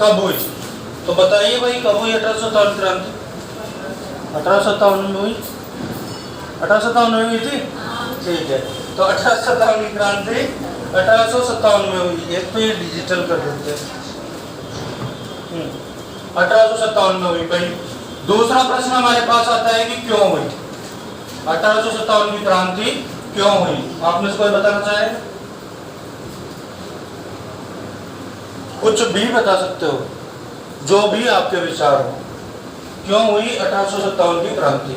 कब हुई? तो बताइए भाई कब हुई 1857 क्रांति? 1857 में हुई। 1857 में हुई थी, ठीक है। तो 1857 की क्रांति 1857 में हुई। एक तो ये डिजिटल कर देते हैं। 1857 में हुई भाई। दूसरा प्रश्न हमारे पास आता है कि क्यों हुई 1857 की क्रांति, क्यों हुई? आप में से कोई बताना चाहे? कुछ भी बता सकते हो, जो भी आपके विचार हो। क्यों हुई 1857 की क्रांति?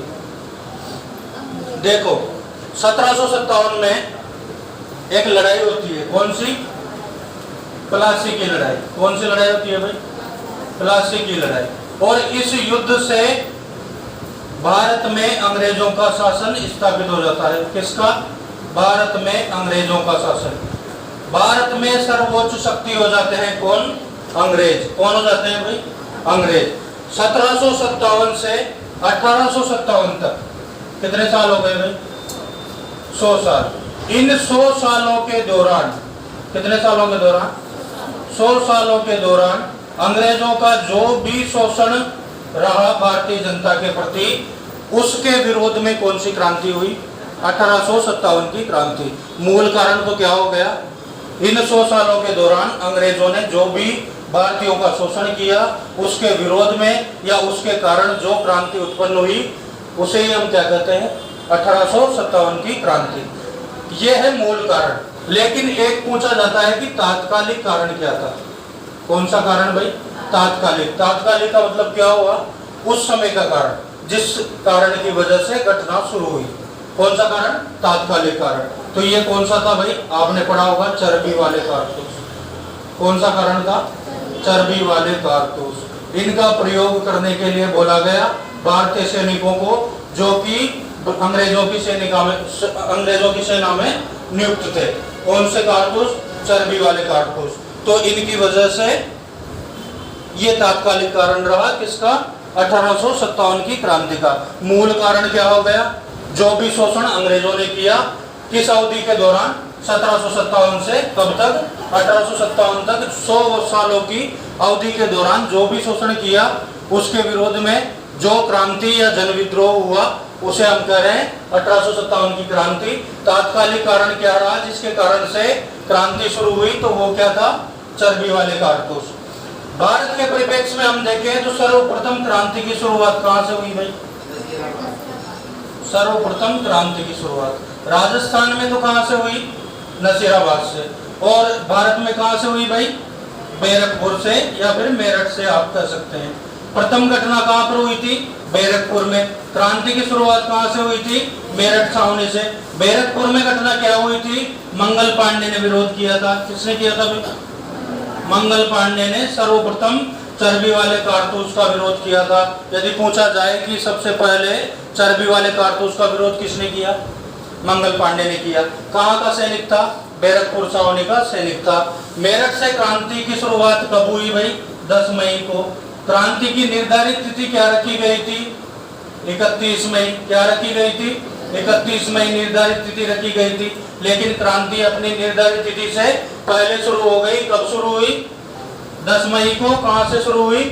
देखो 1757 में एक लड़ाई होती है, कौन सी? प्लासी की लड़ाई। कौन सी लड़ाई होती है भाई? प्लासी की लड़ाई। और इस युद्ध से भारत में अंग्रेजों का शासन स्थापित हो जाता है। किसका? भारत में अंग्रेजों का शासन। भारत में सर्वोच्च शक्ति हो जाते हैं कौन? अंग्रेज। कौन हो जाते हैं भाई? अंग्रेज। 1757 से 1857 तक कितने साल हो गए भाई? 100 साल। इन 100 सालों के दौरान, कितने सालों के दौरान? 100 सालों के दौरान अंग्रेजों का जो भी शोषण रहा भारतीय जनता के प्रति, उसके विरोध में कौन सी क्रांति हुई? 1857 की क्रांति। मूल कारण तो क्या हो गया? इन 100 सालों के दौरान अंग्रेजों ने जो भी भारतीयों का शोषण किया, उसके विरोध में या उसके कारण जो क्रांति उत्पन्न हुई, उसे ही हम क्या कहते हैं? 1857 की क्रांति। यह है मूल कारण। लेकिन एक पूछा जाता है कि तात्कालिक कारण क्या था? कौन सा कारण भाई? तात्कालिक। तात्कालिक का मतलब क्या हुआ? उस समय का कारण, जिस कारण की वजह से घटना शुरू हुई। कौन सा कारण? तात्कालिक कारण। तो ये कौन सा था भाई? आपने पढ़ा होगा, चर्बी वाले कारतूस। कौन सा कारण था? चर्बी वाले कारतूस। इनका प्रयोग करने के लिए बोला गया भारतीय सैनिकों को, जो कि अंग्रेजों की सेना में नियुक्त थे। कौन से कारतूस? चर्बी वाले कारतूस। तो इनकी वजह से ये तात्कालिक कारण रहा किसका? 1857 की क्रांति का। मूल कारण क्या हो गया? जो भी शोषण अंग्रेजों ने किया, किस अवधि के दौरान? 1757 से कब तक? 1857 तक। 100 सालों की अवधि के दौरान जो भी शोषण किया, उसके विरोध में जो क्रांति या जन विद्रोह हुआ, उसे हम कह रहे हैं 1857 की क्रांति। तात्कालिक कारण क्या रहा जिसके कारण से क्रांति शुरू हुई? तो वो क्या था? चर्बी वाले कारतूस। भारत के परिप्रेक्ष्य में हम देखें तो सर्वप्रथम क्रांति की शुरुआत कहां से हुई भाई? सर्वप्रथम क्रांति की शुरुआत राजस्थान में तो कहां से हुई? नसीराबाद से। और भारत में कहां से हुई भाई? बैरकपुर से या फिर मेरठ से आप कह सकते हैं। प्रथम घटना कहां पर हुई थी? बैरकपुर में। क्रांति की शुरुआत कहां से हुई थी? मेरठ छावनी से। बैरकपुर में घटना क्या हुई थी? मंगल पांडे ने विरोध किया था। किसने किया था भाई? मंगल पांडे ने सर्वप्रथम चर्बी वाले कारतूस का विरोध किया था। यदि पूछा जाए कि सबसे पहले चर्बी वाले कारतूस का विरोध किसने किया? मंगल पांडे ने किया। कहाँ का सैनिक था? बैरकपुर छावनी का सैनिक था। मेरठ से क्रांति की शुरुआत कब हुई भाई? 10 मई को। क्रांति की निर्धारित तिथि क्या रखी गई थी? 31 मई। क्या रखी गई थी? 31 मई निर्धारित तिथि रखी गई थी। लेकिन क्रांति अपनी निर्धारित तिथि से पहले शुरू हो गई। कब शुरू हुई? 10 मई को। कहां से शुरू हुई?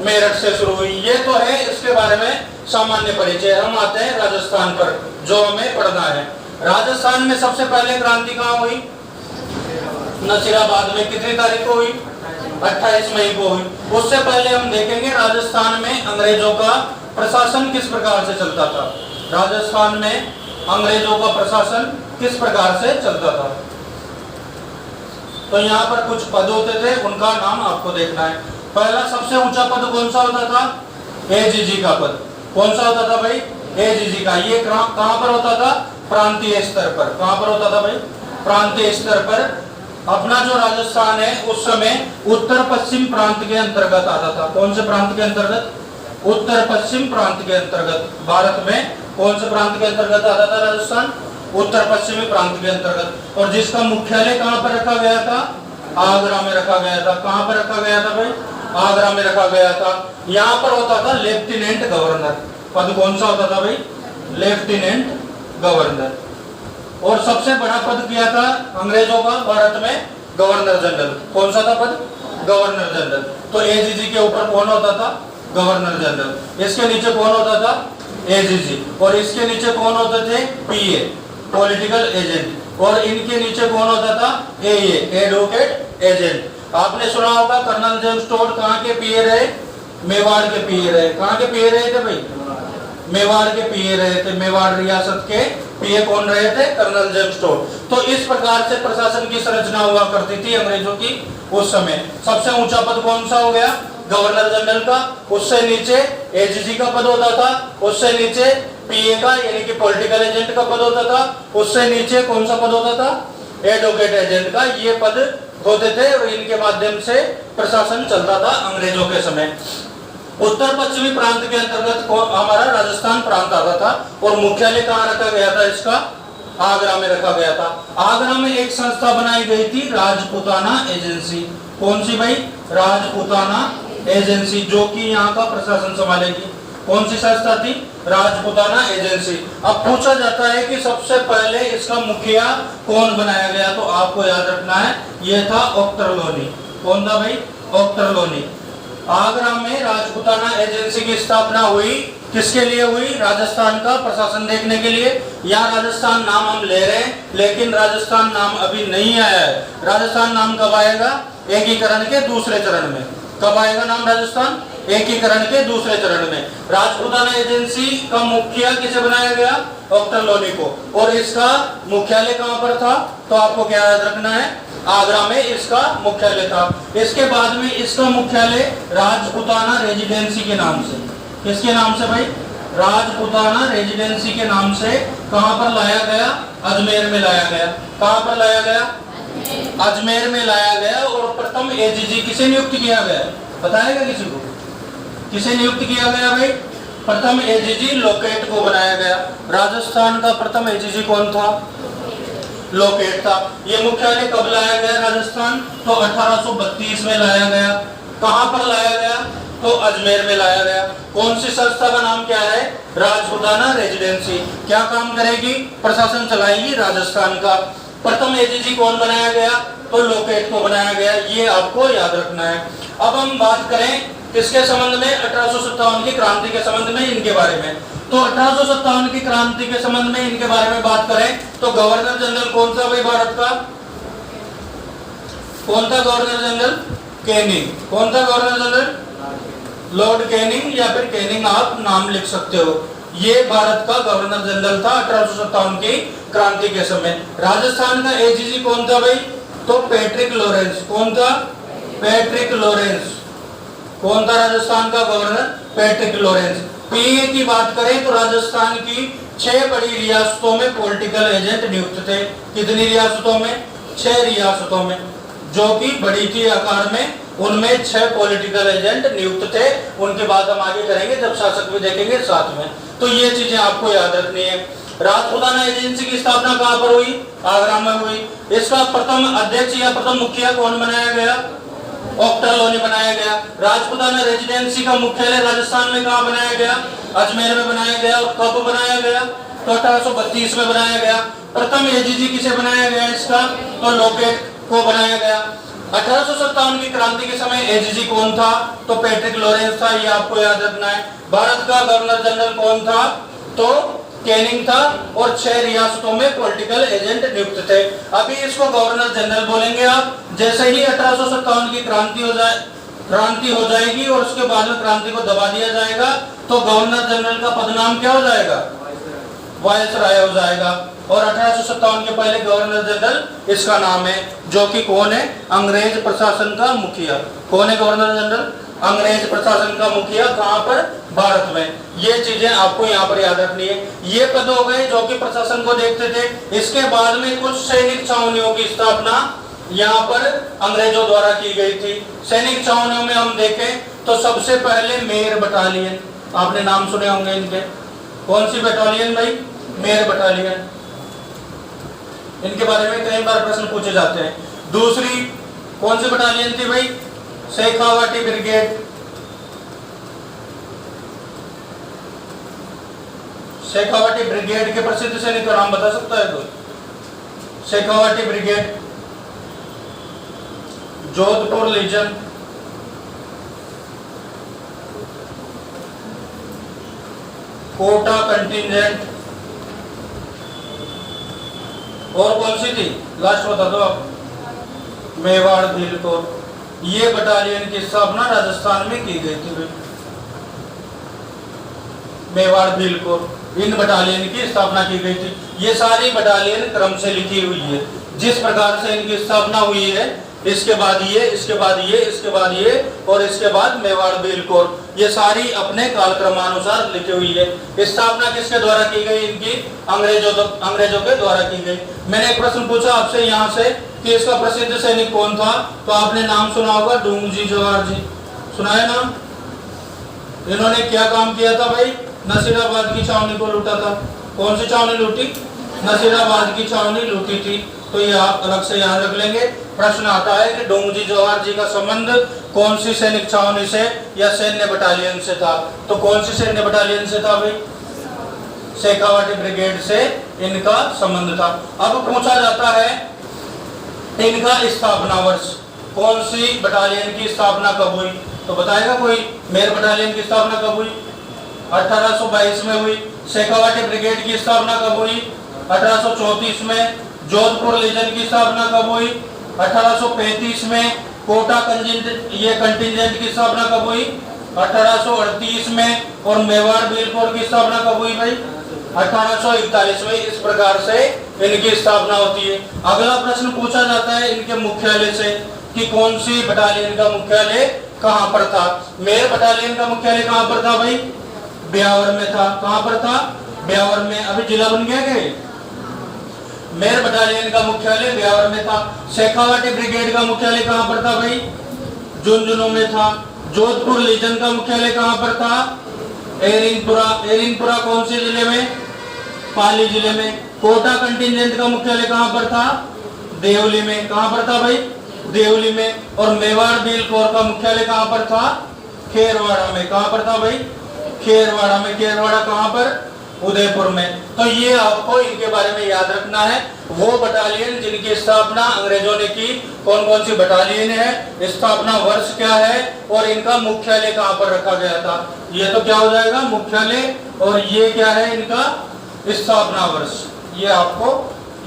मेरठ से शुरू हुई। ये तो है इसके बारे में सामान्य परिचय। हम आते हैं राजस्थान पर, जो हमें पढ़ना है। राजस्थान में सबसे पहले क्रांति कहां हुई? नसीराबाद में। कितनी तारीख को हुई? 28 मई को हुई। उससे पहले हम देखेंगे राजस्थान में अंग्रेजों का प्रशासन किस प्रकार से चलता था। राजस्थान में अंग्रेजों का प्रशासन किस प्रकार से चलता था? तो यहाँ पर कुछ पद होते थे, उनका नाम आपको देखना है। पहला सबसे ऊंचा पद कौन सा होता था? एजीजी का पद। कौन सा होता था भाई? एजीजी का। ये कहां पर होता था? प्रांतीय स्तर पर। कहां पर होता था भाई? प्रांतीय स्तर पर। अपना जो राजस्थान है उस समय उत्तर पश्चिम प्रांत के अंतर्गत आता था। कौन से प्रांत के अंतर्गत? उत्तर पश्चिम प्रांत के अंतर्गत। भारत में कौन से प्रांत के अंतर्गत आता था राजस्थान? उत्तर पश्चिमी प्रांत के अंतर्गत। और जिसका मुख्यालय कहां पर रखा गया था? आगरा में रखा गया था। कहां पर रखा गया था भाई? आगरा में रखा गया था। यहाँ पर होता था लेफ्टिनेंट गवर्नर। पद कौन सा होता था भाई? Lieutenant governor. और सबसे बड़ा पद किया था अंग्रेजों का भारत में? Governor general. कौन सा था पद? Governor general. तो एजीजी के ऊपर कौन होता था? Governor general. इसके नीचे कौन होता था? एजीजी। और इसके नीचे कौन होते थे? पीए, पॉलिटिकल एजेंट। और इनके नीचे कौन होता था? एए, एडवोकेट एजेंट। आपने सुना होगा कर्नल जेम्स टोड कहाँ के पीए रहे? मेवाड़ के पीए रहे। कहाँ के पीए रहे थे भाई? मेवाड़ के पीए रहे थे। मेवाड़ रियासत के पीए कौन रहे थे? Colonel James Tod. तो इस प्रकार से प्रशासन की संरचना हुआ करती थी अंग्रेजों की उस समय। सबसे ऊंचा पद कौन सा हो गया? गवर्नर जनरल का। उससे नीचे एजीजी का पद होता था। उससे नीचे पीए का यानी कि पॉलिटिकल एजेंट का पद होता था। उससे नीचे कौन सा पद होता था? एडवोकेट एजेंट का। ये पद होते थे और इनके माध्यम से प्रशासन चलता था अंग्रेजों के समय। उत्तर पश्चिमी प्रांत के अंतर्गत हमारा राजस्थान प्रांत आता था और मुख्यालय कहाँ रखा गया था इसका? आगरा में रखा गया था। आगरा में एक संस्था बनाई गई थी राजपूताना एजेंसी। कौन सी भाई? राजपूताना एजेंसी, जो कि यहाँ का प्रशासन संभालेगी। कौन सी संस्था थी? राजपूताना एजेंसी। अब पूछा जाता है कि सबसे पहले इसका मुखिया कौन बनाया गया, तो आपको याद रखना है ये था ऑक्टरलोनी। कौन था भाई? ऑक्टरलोनी। आगरा में राजपूताना एजेंसी की स्थापना हुई। किसके लिए हुई? राजस्थान का प्रशासन देखने के लिए। यहाँ राजस्थान नाम हम ले रहे हैं, लेकिन राजस्थान नाम अभी नहीं आया है। राजस्थान नाम कब आएगा? एकीकरण के दूसरे चरण में। कब आएगा नाम राजस्थान? एकीकरण के दूसरे चरण में। राजपूताना एजेंसी का मुखिया किसे बनाया गया? ऑक्टरलोनी को। और इसका मुख्यालय कहाँ पर था? तो आपको क्या याद रखना है? आगरा में इसका मुख्यालय था। इसके बाद में इसका मुख्यालय राजपूताना रेजिडेंसी के नाम से। किसके नाम से भाई? राजपूताना रेजिडेंसी के नाम से कहां पर लाया गया? अजमेर में लाया गया। कहां पर लाया गया? अजमेर में लाया गया। और प्रथम एजीजी किसे नियुक्त किया गया? बताएगा किसी को? किसे नियुक्त किया गया भाई? प्रथम एजीजी लोकेट को बनाया गया। राजस्थान का प्रथम एजीजी कौन था? लोकेट था। ये मुख्यालय कब लाया गया राजस्थान? तो 1832 में लाया गया। कहां पर लाया गया? तो अजमेर में लाया गया। कौन सी संस्था का नाम क्या है? राजपूताना रेजिडेंसी। क्या काम करेगी? प्रशासन चलाएगी राजस्थान का। प्रथम एजीजी कौन बनाया गया? तो लोकेट को बनाया गया। ये आपको याद रखना है। अब हम बात करें किसके संबंध में? 1857 की क्रांति के संबंध में, इनके बारे में। तो 1857 की क्रांति के संबंध में इनके बारे में बात करें तो गवर्नर जनरल कौन सा भाई भारत का? कौन था गवर्नर जनरल? कैनिंग। कौन था गवर्नर जनरल? लॉर्ड कैनिंग, या फिर कैनिंग आप नाम लिख सकते हो। ये भारत का गवर्नर जनरल था 1857 की क्रांति के समय। राजस्थान का एजीजी कौन था भाई? तो पैट्रिक लॉरेंस। कौन था? Patrick Lawrence. कौन था राजस्थान का गवर्नर? Patrick Lawrence. पीए की बात करें तो राजस्थान की 6 बड़ी रियासतों में पॉलिटिकल एजेंट नियुक्त थे। कितनी रियासतों में? 6 रियासतों में, जो कि बड़ी थी आकार में। उनमें 6 पॉलिटिकल एजेंट नियुक्त थे। उनके बाद हम आगे करेंगे जब शासक भी देखेंगे साथ में। तो ये चीजें आपको याद रखनी है। राजपूताना एजेंसी की स्थापना कहां पर हुई? आगरा में हुई। इसका प्रथम अध्यक्ष या प्रथम मुखिया कौन बनाया गया? ऑक्टरलोनी बनाया गया। राजपूताना रेजिडेंसी का मुख्यालय राजस्थान में कहां बनाया गया? अजमेर में बनाया गया। और कब बनाया गया? तो 1832 में बनाया गया। प्रथम एजीजी किसे बनाया गया इसका? तो लोकेट को बनाया गया। 1857 की क्रांति के समय एजीजी कौन था? तो पैट्रिक लॉरेंस था। ये आपको याद रखना है। भारत का गवर्नर जनरल कौन था? तो कैनिंग था। और 6 रियासतों में पॉलिटिकल एजेंट नियुक्त थे। अभी इसको गवर्नर जनरल बोलेंगे आप। जैसे ही 1857 की क्रांति हो जाएगी और उसके बाद में क्रांति को दबा दिया जाएगा तो गवर्नर जनरल का पदनाम क्या हो जाएगा? वायसराय हो जाएगा। और 1857 के पहले गवर्नर जनरल इसका नाम है, जो कि कौन है? अंग्रेज प्रशासन का मुखिया। कौन है गवर्नर जनरल? अंग्रेज प्रशासन का मुखिया। कहां पर? भारत में। ये चीजें आपको यहाँ पर याद रखनी है। ये पद हो गए जो कि प्रशासन को देखते थे। इसके बाद में कुछ सैनिक छावनियों की स्थापना यहाँ पर अंग्रेजों द्वारा की गई थी। सैनिक छावनियों में हम देखें तो सबसे पहले मेयर बटालियन, आपने नाम सुने होंगे इनके। कौन सी बटालियन भाई? Mayor battalion. इनके बारे में कई बार प्रश्न पूछे जाते हैं। दूसरी कौन सी बटालियन थी भाई? शेखावाटी ब्रिगेड। शेखावाटी ब्रिगेड के प्रसिद्ध सैनिक का नाम बता सकता है कोई? Shekhawati brigade. Jodhpur legion, Kota contingent, और कौन सी थी लास्ट बता दो आप, मेवाड़ भील कोर। ये बटालियन की स्थापना राजस्थान में की गई थी। मेवाड़ भील कोर, इन बटालियन की स्थापना की गई थी। ये सारी बटालियन क्रम से लिखी हुई है, जिस प्रकार से इनकी स्थापना हुई है, इसके बाद ये, इसके बाद ये, इसके बाद ये, और इसके बाद मेवाड़ भील कोर, ये सारी अपने कालक्रमानुसार लिखी हुई है। स्थापना किसके द्वारा की गई इनकी? अंग्रेजों के द्वारा की गई। मैंने एक प्रश्न पूछा आपसे यहाँ से कि इसका प्रसिद्ध सैनिक कौन था, तो आपने नाम सुना होगा, डूंगजी जवाहर जी, सुना है नाम? इन्होंने क्या काम किया था भाई? नसीराबाद की छावनी को लूटा था। कौन सी छावनी लूटी? नसीराबाद की छावनी लूटी थी। तो ये आप अलग से याद रख लेंगे। प्रश्न आता है कि डोंगजी जवाहर जी का संबंध कौन सी सैनिक छावनी से या सैन्य बटालियन से था? तो कौन सी सैन्य बटालियन से था भाई? शेखावाटी ब्रिगेड से इनका संबंध था। अब पूछा जाता है इनका स्थापना वर्ष, कौन सी बटालियन की स्थापना कब हुई? तो बताएगा कोई? मेर बटालियन की स्थापना कब हुई? 1822 में हुई। शेखावाटी ब्रिगेड की स्थापना कब हुई? 1834 में। जोधपुर लीजन की स्थापना कब हुई? 1835 में। कोटा कंटिंजेंट की स्थापना कब हुई? 1838 में। और मेवाड़ भील कोर की स्थापना कब हुई भाई? 1841 में। इस प्रकार से इनकी स्थापना होती है। अगला प्रश्न पूछा जाता है इनके मुख्यालय से कि कौन सी बटालियन का मुख्यालय कहां पर था? मेर बटालियन का मुख्यालय कहां पर था भाई? ब्यावर में था। कहां पर था? ब्यावर में। अभी जिला बन गया क्या? मेर बटालियन का मुख्यालय ब्यावर में था। शेखावाटी ब्रिगेड का मुख्यालय कहां पर था भाई? झुंझुनू में था। जोधपुर लीजन का मुख्यालय कहां पर था? एरिनपुरा। एरिनपुरा कौन से जिले में? पाली जिले में। कोटा कंटिंजेंट का मुख्यालय कहां पर था? देवली में। कहां पर था भाई? देवली में। और मेवाड़ भील कोर का मुख्यालय कहां पर था? खेरवाड़ा में। कहां पर था भाई? खेरवाड़ा में। खेरवाड़ा कहां पर? उदयपुर में। तो ये आपको इनके बारे में याद रखना है। वो बटालियन जिनकी स्थापना अंग्रेजों ने की, कौन कौन सी बटालियन है, स्थापना वर्ष क्या है, और इनका मुख्यालय कहां पर रखा गया था। ये तो क्या हो जाएगा? मुख्यालय। और ये क्या है? इनका स्थापना वर्ष। ये आपको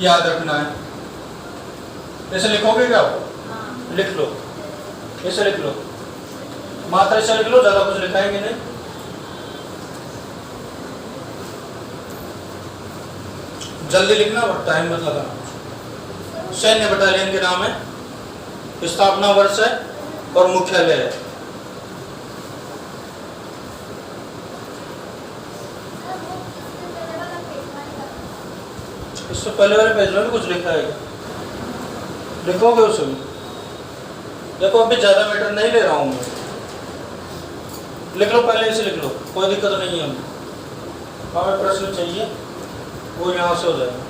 याद रखना है। ऐसे लिखोगे क्या? लिख लो, ऐसे लिख लो, मात्रा से लिख लो, ज्यादा कुछ लिखाएंगे नहीं। जल्दी लिखना और टाइम मत लगाना। सैन्य बटालियन के नाम है, स्थापना वर्ष है और मुख्यालय है। इससे पहले वाले पेज में भी कुछ लिखा है, लिखोगे उसमें। देखो अभी ज्यादा मीटर नहीं ले रहा हूं मैं, लिख लो पहले, इसे लिख लो, कोई दिक्कत नहीं है। हमें प्रश्न चाहिए वो यहाँ से हो जाएगा।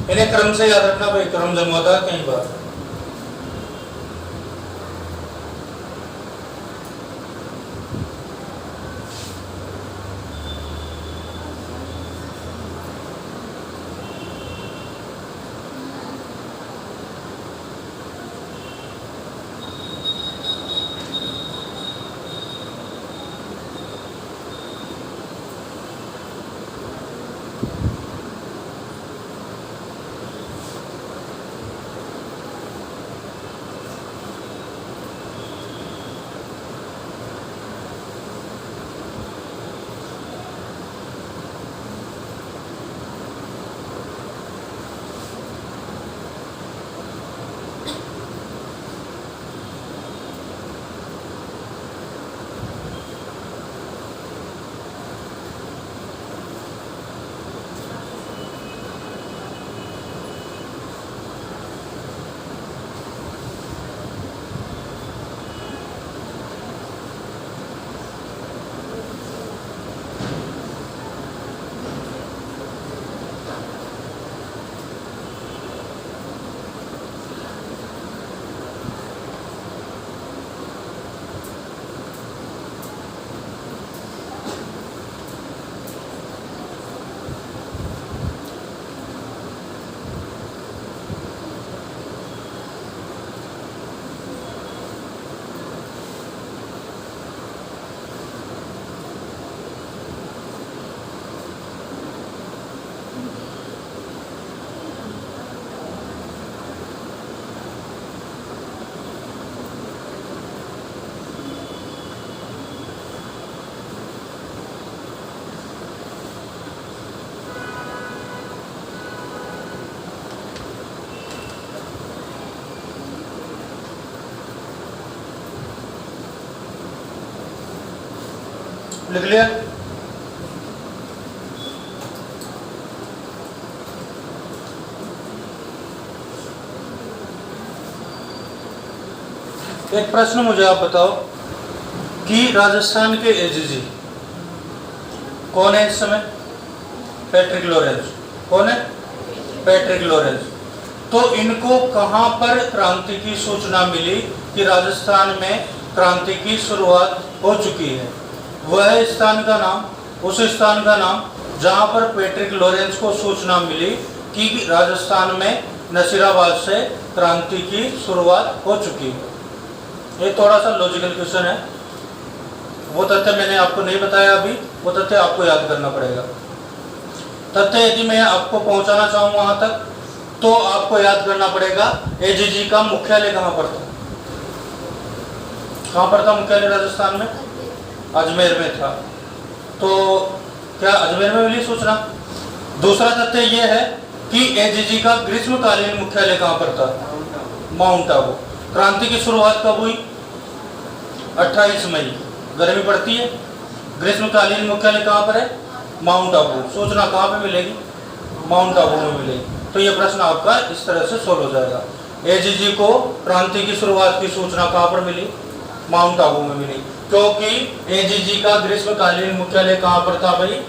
इन्हें क्रम से याद रखना भाई, क्रम जमा होता है कई बार। लिख लिया। एक प्रश्न मुझे आप बताओ कि राजस्थान के एजीजी कौन है इस समय? Patrick Lawrence. कौन है? Patrick Lawrence. तो इनको कहां पर क्रांति की सूचना मिली कि राजस्थान में क्रांति की शुरुआत हो चुकी है? वह स्थान का नाम, उस स्थान का नाम जहां पर पैट्रिक लॉरेंस को सूचना मिली कि राजस्थान में नसीराबाद से क्रांति की शुरुआत हो चुकी है। ये थोड़ा सा लॉजिकल क्वेश्चन है। वो तथ्य मैंने आपको नहीं बताया अभी, वो तथ्य आपको याद करना पड़ेगा। तथ्य यदि मैं आपको पहुंचाना चाहूँ वहां तक, तो आपको याद करना पड़ेगा एजीजी का मुख्यालय कहां पर था। कहां पर था मुख्यालय राजस्थान में? अजमेर में था। तो क्या अजमेर में मिली सूचना? दूसरा तथ्य यह है कि एजीजी का ग्रीष्मकालीन मुख्यालय कहां पर था? माउंट आबू। क्रांति की शुरुआत कब हुई? 28 मई। गर्मी पड़ती है। ग्रीष्मकालीन मुख्यालय कहां पर है? माउंट आबू। सूचना कहां पे मिलेगी? माउंट आबू में मिलेगी। तो ये प्रश्न आपका इस तरह से सोल्व हो जाएगा। एजीजी को क्रांति की शुरुआत की सूचना कहां पर मिली? माउंट आबू में मिली, क्योंकि एजीजी का ग्रीष्मकालीन मुख्यालय कहां पर था भाई?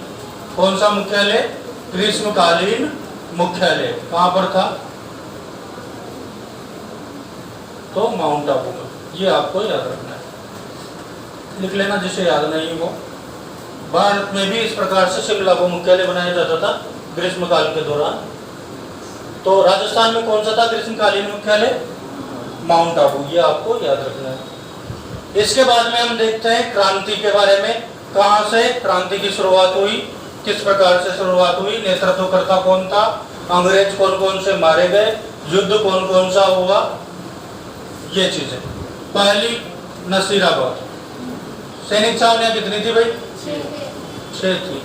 कौन सा मुख्यालय? ग्रीष्मकालीन मुख्यालय कहां पर था? तो माउंट आबू में। ये आपको याद रखना है, लिख लेना जिसे याद नहीं हो। भारत में भी इस प्रकार से शिमला को मुख्यालय बनाया जाता था ग्रीष्मकाल के दौरान। तो राजस्थान में कौन सा था ग्रीष्मकालीन मुख्यालय? माउंट आबू। ये आपको याद रखना है। इसके बाद में हम देखते हैं क्रांति के बारे में। कहां से क्रांति की शुरुआत हुई, किस प्रकार से शुरुआत हुई, नेतृत्वकर्ता कौन था, अंग्रेज कौन कौन से मारे गए, युद्ध कौन कौन सा हुआ, ये चीजें। पहली नसीराबाद। सैनिक छावनियां कितनी थी भाई? 6 थी।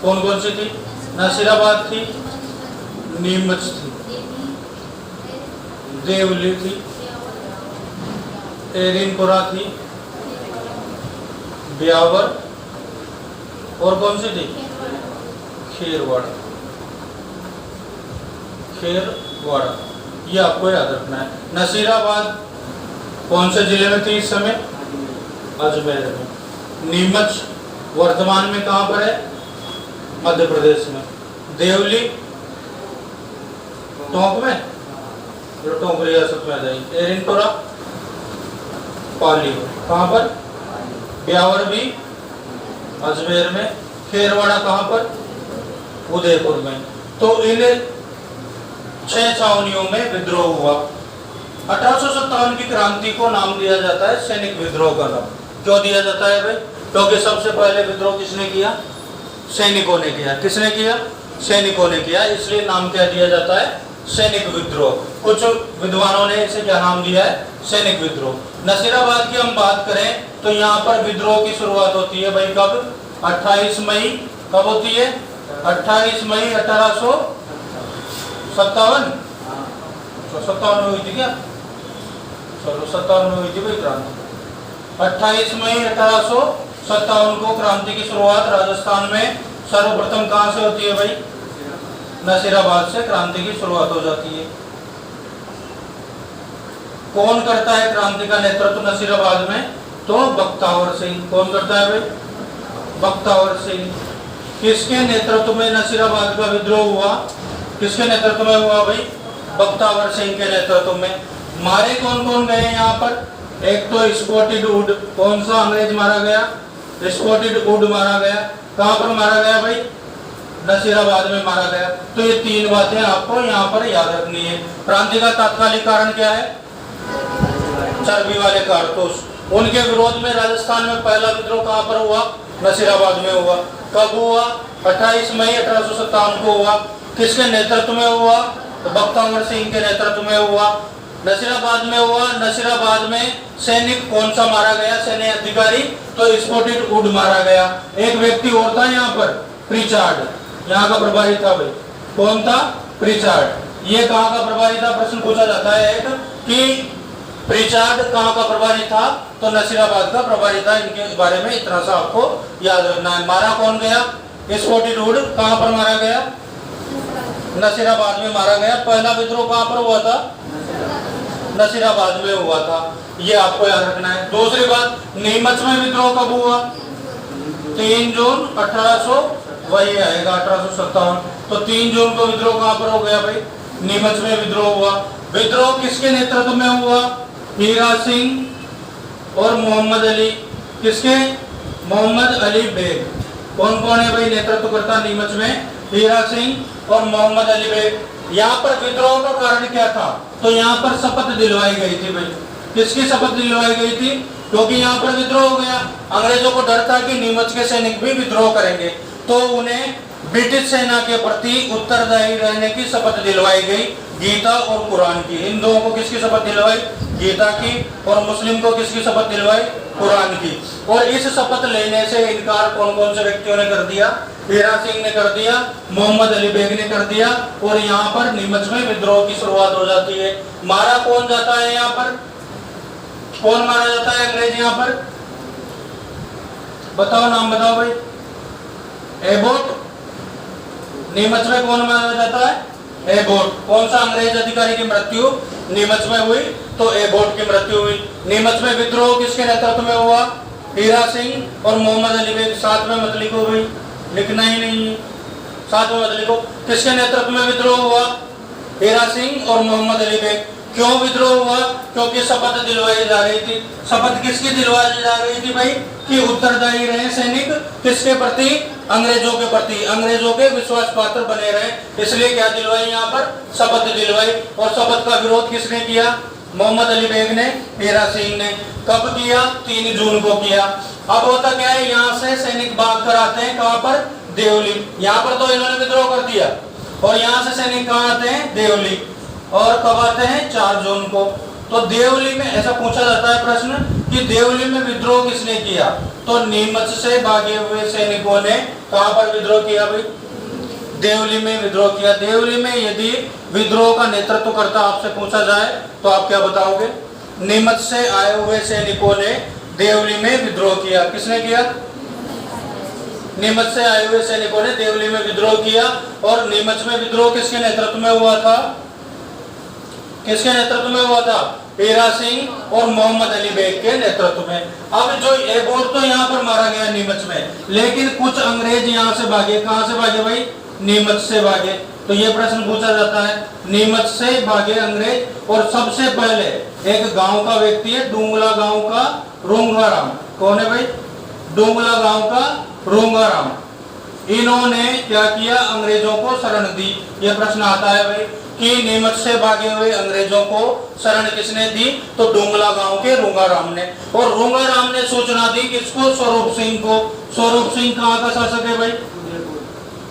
कौन कौन सी थी? नसीराबाद थी, नीमच थी, देवली थी, एरिनपुरा थी, ब्यावर, और कौन सी थी? खेरवाड़ा। खेरवाड़ा, ये आपको याद रखना है। नसीराबाद कौन से जिले में थी इस समय? अजमेर में। नीमच वर्तमान में कहां पर है? मध्य प्रदेश में। देवली टोंक में, टोंक रियासत में आ जाएगी। एरिनपुरा पाली में। कहां पर? ब्यावर भी अजमेर में। खेरवाड़ा कहां पर? उदयपुर में। तो इन 6 छावनियों में विद्रोह हुआ। 1857 की क्रांति को नाम दिया जाता है सैनिक विद्रोह का नाम। क्यों दिया जाता है भाई? क्योंकि सबसे पहले विद्रोह किसने किया? सैनिकों ने किया। किसने किया? सैनिकों ने किया। इसलिए नाम क्या दिया जाता है? सैनिक विद्रोह। कुछ विद्वानों ने इसे क्या नाम दिया है? सैनिक विद्रोह। नसीराबाद की हम बात करें तो यहाँ पर विद्रोह की शुरुआत होती है भाई कब? 28 मई। कब होती है? 28 मई 1857। 57 में हुई थी क्या? चलो 57 में हुई थी भाई क्रांति। 28 मई 1857 को क्रांति की शुरुआत राजस्थान में सर्वप्रथम कहां से होती है भाई? नसीराबाद से क्रांति की शुरुआत हो जाती है। कौन करता है क्रांति का नेतृत्व नसीराबाद में? तो बख्तावर सिंह। कौन करता है भाई? बख्तावर सिंह। किसके नेतृत्व में नसीराबाद का विद्रोह हुआ? किसके नेतृत्व में हुआ भाई? बख्तावर सिंह के नेतृत्व में। मारे कौन कौन गए यहाँ पर? एक तो स्पॉटेड वुड। कौन सा अंग्रेज मारा गया? स्पॉटेड वुड मारा गया। कहां पर मारा गया भाई? नसीराबाद में मारा गया। तो ये 3 बातें आपको यहाँ पर याद रखनी है। क्रांति का तात्कालिक कारण क्या है? चर्बी वाले कारतूस। उनके विरोध में राजस्थान में पहला विद्रोह कहां पर हुआ? नसीराबाद में हुआ। कब हुआ? 28 मई 1857 को हुआ। किसके नेतृत्व में हुआ? तो बख्तावर सिंह के नेतृत्व में हुआ। नसीराबाद में हुआ। नसीराबाद में सैनिक कौन सा मारा गया? सैन्य अधिकारी। तो स्पॉटेड वुड मारा गया। एक व्यक्ति और था यहाँ पर, प्रिचार्ड, यहाँ का प्रभारी था भाई। कौन था? प्रिचार्ड। ये कहाँ का प्रभारी था? प्रश्न पूछा जाता है एक कि प्रिचार्ड कहाँ का प्रभारी था? तो नसीराबाद का प्रभारी था। इनके बारे में इतना सा आपको याद रखना है। मारा कौन गया? स्पोर्टिट्यूड कहाँ पर मारा गया? नसीराबाद में मारा गया। पहला विद्रोह कहाँ पर हुआ था? नसीराबाद में हुआ था। ये आपको याद रखना है। दूसरी बात, नीमच में विद्रोह कब हुआ? 3 जून 1800, वही आएगा 1857। तो 3 जून को विद्रोह कहाँ पर हो गया भाई? नीमच में विद्रोह हुआ। विद्रोह किसके नेतृत्व में हुआ? हीरा सिंह और मोहम्मद अली। किसके? मोहम्मद अली बेग। कौन कौन है भाई नेतृत्व करता नीमच में? हीरा सिंह और मोहम्मद अली बेग। यहाँ पर विद्रोह का कारण क्या था? तो यहाँ पर शपथ दिलवाई गई थी भाई। किसकी शपथ दिलवाई गई थी? क्योंकि यहाँ पर विद्रोह हो गया। अंग्रेजों को डर था कि नीमच के सैनिक भी विद्रोह करेंगे, तो उन्हें ब्रिटिश सेना के प्रति उत्तरदायी रहने की शपथ दिलवाई गई, गीता और कुरान की। हिंदुओं को किसकी शपथ दिलवाई? गीता की। और मुस्लिम को किसकी शपथ दिलवाई? कुरान की। और इस शपथ लेने से इनकार कौन कौन से व्यक्तियों ने कर दिया? हीरा सिंह ने कर दिया, मोहम्मद अली बेग ने कर दिया, और यहाँ पर नीमच में विद्रोह की शुरुआत हो जाती है। मारा कौन जाता है यहाँ पर? कौन मारा जाता है अंग्रेज यहाँ पर? बताओ, नाम बताओ भाई। एबोट। नीमच में कौन मारा जाता है? एबोट। कौन सा अंग्रेज अधिकारी की मृत्यु नीमच में हुई? तो एबोट की मृत्यु हुई। नीमच में विद्रोह किसके नेतृत्व में हुआ? हीरा सिंह और मोहम्मद अली बेग। साथ में मत लिखो भाई, लिखना ही नहीं है, साथ में मत लिखो। किसके नेतृत्व में विद्रोह हुआ? हीरा सिंह और मोहम्मद अली बेग। क्यों विद्रोह हुआ? क्योंकि शपथ दिलवाई जा रही थी। शपथ किसकी दिलवाई जा रही थी भाई? कि उत्तरदायी रहे सैनिक किसके प्रति? अंग्रेजों के प्रति, अंग्रेजों के विश्वास पात्र बने रहे। इसलिए क्या दिलवाई? यहाँ पर शपथ दिलवाई। और शपथ का विरोध किसने किया? मोहम्मद अली बेग ने, हीरा सिंह ने। कब किया? 3 जून को किया। अब होता क्या है, यहाँ से सैनिक भाग कर आते हैं कहाँ पर? देवली। यहाँ पर तो इन्होंने विद्रोह कर दिया, और यहाँ से सैनिक कहाँ आते हैं? देवली। और कब आते हैं? 4 जून को। तो देवली में ऐसा पूछा जाता है प्रश्न कि देवली में विद्रोह किसने किया? तो नीमच से भागे हुए सैनिकों ने कहां पर विद्रोह किया भाई? देवली में विद्रोह किया। देवली में यदि विद्रोह का नेतृत्व करता आपसे पूछा जाए तो आप क्या बताओगे? नीमच से आए हुए सैनिकों ने देवली में विद्रोह किया। किसने किया? नीमच से आए हुए सैनिकों ने देवली में विद्रोह किया। और नीमच में विद्रोह किसके नेतृत्व में हुआ था? किसके नेतृत्व में हुआ था? हीरा सिंह और मोहम्मद अली बेग के नेतृत्व में। अब जो एबोट तो यहाँ पर मारा गया नीमच में, लेकिन कुछ अंग्रेज यहाँ से भागे। कहाँ से भागे भाई? नीमच से भागे। तो ये प्रश्न पूछा जाता है, नीमच से भागे अंग्रेज। और सबसे पहले एक गांव का व्यक्ति है, डूंगला गांव का रोंगाराम। कौन है भाई? डूंगला गांव का रोंगाराम। इन्होंने क्या किया? अंग्रेजों को शरण दी। यह प्रश्न आता है भाई कि नीमच से भागे हुए अंग्रेजों को शरण किसने दी? तो डूंगला गांव के रोंगाराम ने। और रोंगाराम ने सूचना दी किसको? स्वरूप सिंह को। स्वरूप सिंह कहाँ का शासक है भाई?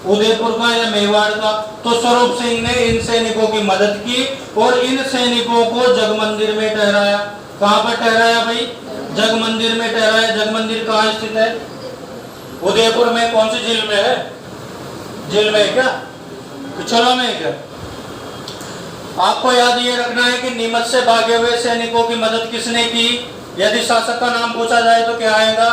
उदयपुर का या मेवाड़ का। तो स्वरूप सिंह ने इन सैनिकों की मदद की और इन सैनिकों को जगमंदिर में ठहराया। कहाँ पर ठहराया भाई? जगमंदिर में ठहराया। जगमंदिर कहाँ स्थित है? उदयपुर में। कौन सी जेल में है? जेल में है क्या? पिछोला में है क्या? आपको याद ये रखना है कि नीमच से भागे हुए सैनिकों की मदद किसने की? यदि शासक का नाम पूछा जाए तो क्या आएगा?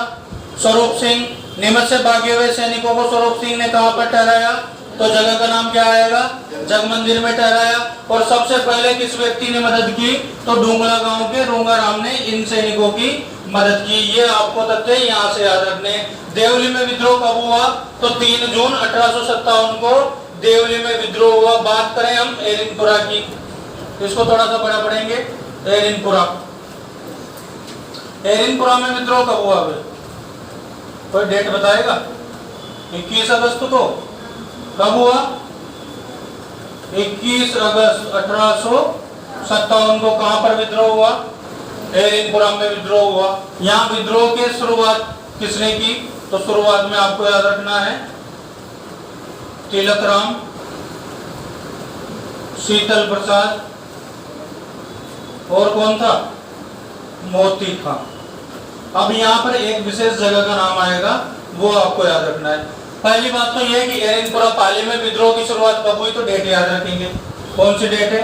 स्वरूप सिंह। नीमच से भागे हुए सैनिकों को स्वरूप सिंह ने कहां पर ठहराया? तो जगह का नाम क्या आएगा? जगमंदिर में ठहराया। और सबसे पहले किस व्यक्ति ने मदद की? तो डूंगला गांव के रोंगाराम ने इन सैनिकों की मदद की। ये आपको तथ्य यहाँ से याद रखने। देवली में विद्रोह कब हुआ? तो 3 जून 1857 को देवली में विद्रोह हुआ। बात करें हम एरिनपुरा की, इसको थोड़ा सा बड़ा पढ़ेंगे। एरिनपुरा, एरिनपुरा में विद्रोह कब हुआ भाई? कोई डेट बताएगा? 21 अगस्त को। कब हुआ? 21 अगस्त 1857 को। कहां पर विद्रोह हुआ? एरिनपुरा में विद्रोह हुआ। यहाँ विद्रोह की शुरुआत किसने की? तो शुरुआत में आपको याद रखना है तिलकराम, शीतल प्रसाद, और कौन था? मोती खां। अब यहाँ पर एक विशेष जगह का नाम आएगा, वो आपको याद रखना है। पहली बात तो यह कि एरिनपुरा पाली में विद्रोह की शुरुआत कब हुई? तो डेट याद रखेंगे। कौन सी डेट है?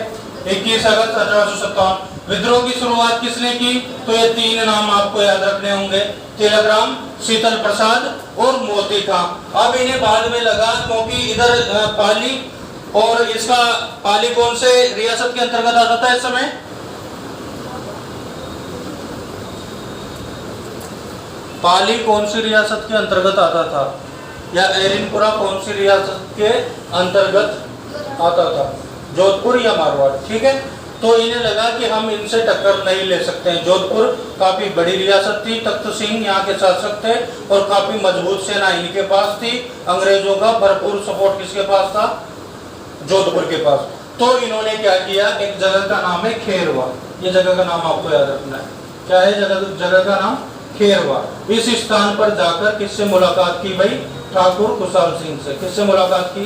21 अगस्त 1857। विद्रोह की शुरुआत किसने की? तो ये तीन नाम आपको याद रखने होंगे, तिलकराम, शीतल प्रसाद और मोती का। अब इन्हें बाद में लगा क्योंकि इधर पाली और इसका पाली कौन से रियासत के अंतर्गत आता था इस समय? पाली कौन सी रियासत के अंतर्गत आता था, या एरिनपुरा कौन सी रियासत के अंतर्गत आता था? जोधपुर या मारवाड़। ठीक है, तो इन्हें लगा कि हम इनसे टक्कर नहीं ले सकते हैं। जोधपुर काफी बड़ी रियासत थी, तख्त सिंह यहाँ के शासक थे और काफी मजबूत सेना इनके पास थी। अंग्रेजों का भरपूर सपोर्ट किसके पास था? जोधपुर के पास। तो इन्होंने क्या किया, एक जगह का नाम है खेरवा, ये जगह का नाम आपको याद रखना है। क्या है जगह का नाम? खेरवा। इस स्थान पर जाकर किससे मुलाकात की भाई? ठाकुर कुशाल सिंह से। किससे मुलाकात की?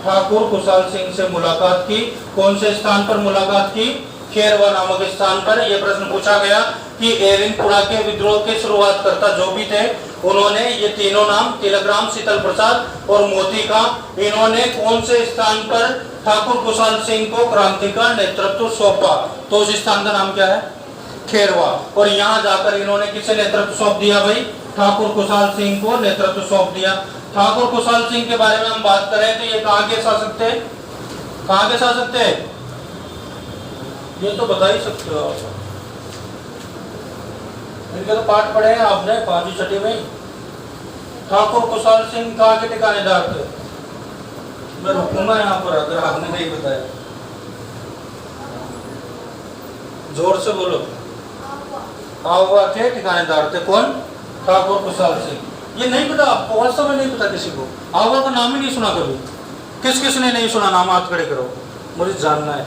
ठाकुर कुशाल सिंह से मुलाकात की। कौन से स्थान पर मुलाकात की? खेरवा नामक स्थान पर। यह प्रश्न पूछा गया कि एरिनपुरा के विद्रोह के शुरुआतकर्ता जो भी थे, उन्होंने ये तीनों नाम तिलकराम, शीतल प्रसाद और मोती का, इन्होंने कौन से स्थान पर ठाकुर कुशाल सिंह को क्रांति का नेतृत्व सौंपा? तो उस स्थान का नाम क्या है? खेरवा। और यहाँ जाकर इन्होंने किसे नेतृत्व सौंप दिया भाई? ठाकुर कुशाल सिंह को नेतृत्व सौंप दिया। ठाकुर कुशाल सिंह के बारे में हम बात करें तो ये कहाँ के शासक थे? कहाँ के शासक थे? ये तो बता ही सकते हो आप, इनके तो पाठ पढ़े हैं आपने 5वीं 6वीं में। ठाकुर कुशाल सिंह कहाँ के ठिकानेदार थे? मैं रुकूंगा यहाँ पर अगर आपने नहीं बताया। जोर से बोलो। आवा के ठिकानेदार थे। कौन? ठाकुर कुशाल सिंह। ये नहीं पता आपको? वास्तव में नहीं पता किसी को? आवा का नाम ही नहीं सुना कभी? किस किस ने नहीं सुना? नाम हाथ खड़े करो, मुझे जानना है।